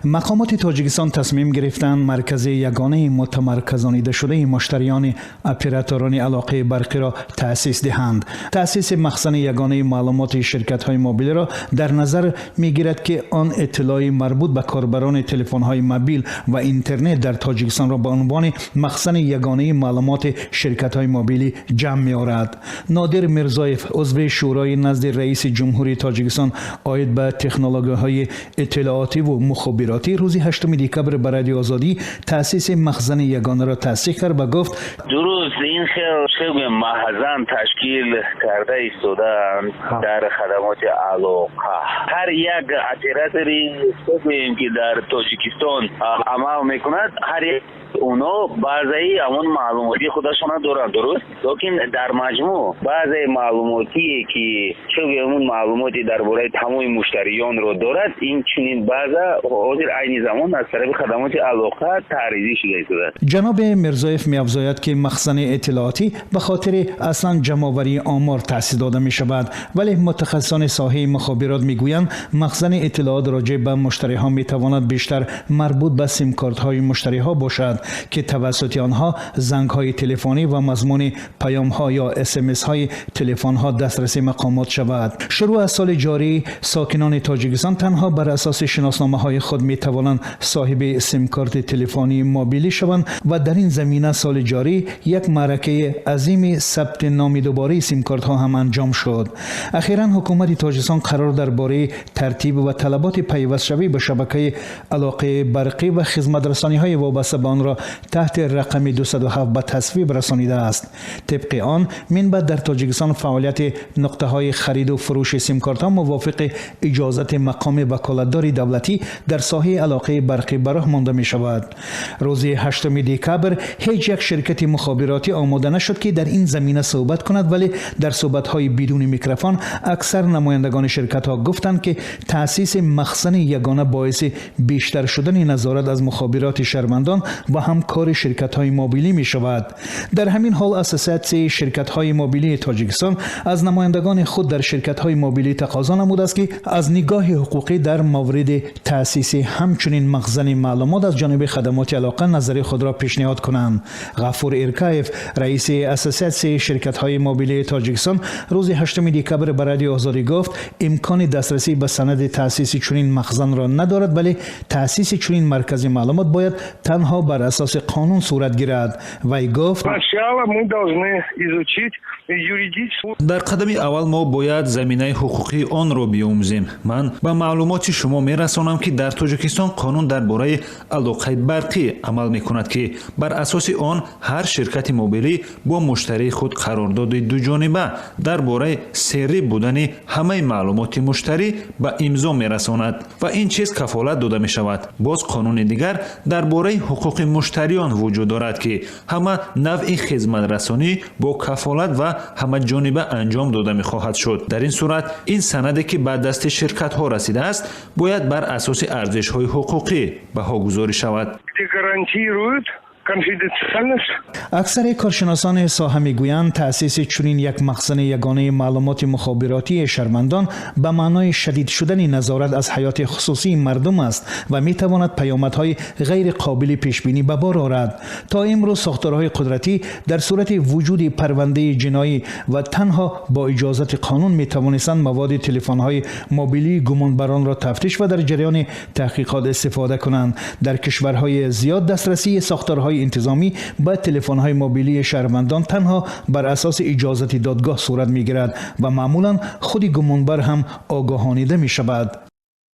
مقامات تاجیکستان تصمیم گرفتند مرکز یگانه متمرکزانیده شده مشتریان اپراتوران علاقه برقی را تأسیس دهند. تأسیس مخزن یگانه معلومات شرکت‌های موبیل را در نظر می‌گیرد که آن اطلاعی مربوط به کاربران تلفن‌های موبیل و اینترنت در تاجیکستان را به عنوان مخزن یگانه معلومات شرکت‌های موبیلی جمع می‌آورد. نادر میرزایف، عضو شورای نزد رئیس جمهوری تاجیکستان عاید به تکنولوژی‌های اطلاعاتی و مخابراتی، روز 8 دکبر به رادیو آزادی تأسیس مخزن یگانه را تصدیق کرد و گفت درست این خیلی مخزن تشکیل کرده ایستادن در خدمات علاقه. هر یک اپراتوری که در تاجیکستان عمل میکند، هر یک اونا بعضی همون معلوماتی خودشون دارن، درست؟ لیکن در مجموع بعضی معلوماتی که چون همون معلوماتی درباره تمام مشتریان رو دارد، این چنین بعضی حاضر عین زمان از طرف خدمات علاقه تعریضی شده است. جناب میرزایف می‌افزاید که مخزن اطلاعاتی به خاطر اصلا جمع‌آوری آمار تأسیس داده می‌شود، ولی متخصصان ساحه مخابرات می‌گویند مخزن اطلاعات راجع به مشتری‌ها می‌تواند بیشتر مربوط به سیم کارت‌های مشتری‌ها باشد که توسط آنها زنگ‌های تلفنی و مضمون پیام‌ها یا اس‌ام‌اس‌های تلفن‌ها دسترسی مقامات شود. شروع از سال جاری ساکنان تاجیکستان تنها بر اساس شناسنامه‌های خود می‌توانند صاحب سیم کارت تلفنی موبیلی شوند و در این زمینه سال جاری یک معرکه عظیم ثبت نام دوباره سیم کارت‌ها هم انجام شد. اخیراً حکومت تاجیکستان قرار درباره ترتیب و طلبات پیوست شوی به شبکه علاقه برقی و خدمات رسانی‌های وابسته به آن را تحت رقم 207 به تصویب رسانیده است. طبق آن منبع در تاجیکستان فعالیت نقطه‌های خرید و فروش سیم کارت‌ها موافق اجازت مقام وکالتدار دولتی در ساحه علاقه برقی به راه مانده می‌شود. روز 8 دکبر هیچ یک شرکت مخابراتی آماده نشد که در این زمینه صحبت کند، ولی در صحبت‌های بدون میکروفون اکثر نمایندگان شرکت‌ها گفتند که تأسیس مخزن یگانه باعث بیشتر شدن نظارت از مخابرات شهروندان و همکار شرکت‌های موبیلی می‌شود. در همین حال اساسیاسیون شرکت‌های موبیلی تاجیکستان از نمایندگان خود در شرکت‌های موبیلی تقاضا نموده است که از نگاه حقوقی در مورد تأسیس همچنین مخزن معلومات از جانب خدمات علاقه نظر خود را پیشنهاد کنند. غفور ارکایف، رئیس اساسیاسیون شرکت‌های موبیلی تاجیکستان، روز 8 دکبر به رادیو آزادی گفت امکان دسترسی به سند تأسیس چنین مخزن را ندارد، ولی تأسیس چنین مرکز معلومات باید تنها بر اساس قانون صورت گیرد. وی گفت در قدم اول ما باید زمینه حقوقی آن را بیاموزیم. من به معلومات شما میرسانم که در تاجیکستان قانون درباره علاقه برقی عمل میکند که بر اساس آن هر شرکت موبیلی با مشتری خود قرارداد دو جانبه درباره سری بودن همه معلومات مشتری به امضا میرساند و این چیز کفالت داده می شود. باز قانون دیگر درباره حقوق مشتریان وجود دارد که همه نوع خدمت رسانی با کفالت و همه جانبه انجام داده می خواهد شد. در این صورت این سندی که به دست شرکت ها رسیده است باید بر اساس ارزش های حقوقی بهاگذاری شود. اکثر کارشناسان ساحه میگویند تأسیس چنین یک مخزن یگانه معلومات مخابراتی شهروندان به معنای شدید شدن نظارت از حیات خصوصی مردم است و میتواند پیامدهای غیر قابل پیش بینی به بار آورد. تا امروز ساختارهای قدرتی در صورت وجود پرونده جنایی و تنها با اجازت قانون میتوانستند مواد تلفن‌های موبیلی گمانبران را تفتیش و در جریان تحقیقات استفاده کنند. در کشورهای زیاد دسترسی ساختارهای انتظامی به تلفن‌های موبیلی شهروندان تنها بر اساس اجازت دادگاه صورت می‌گیرد و معمولاً خود گمانبر هم آگاهانیده می‌شود.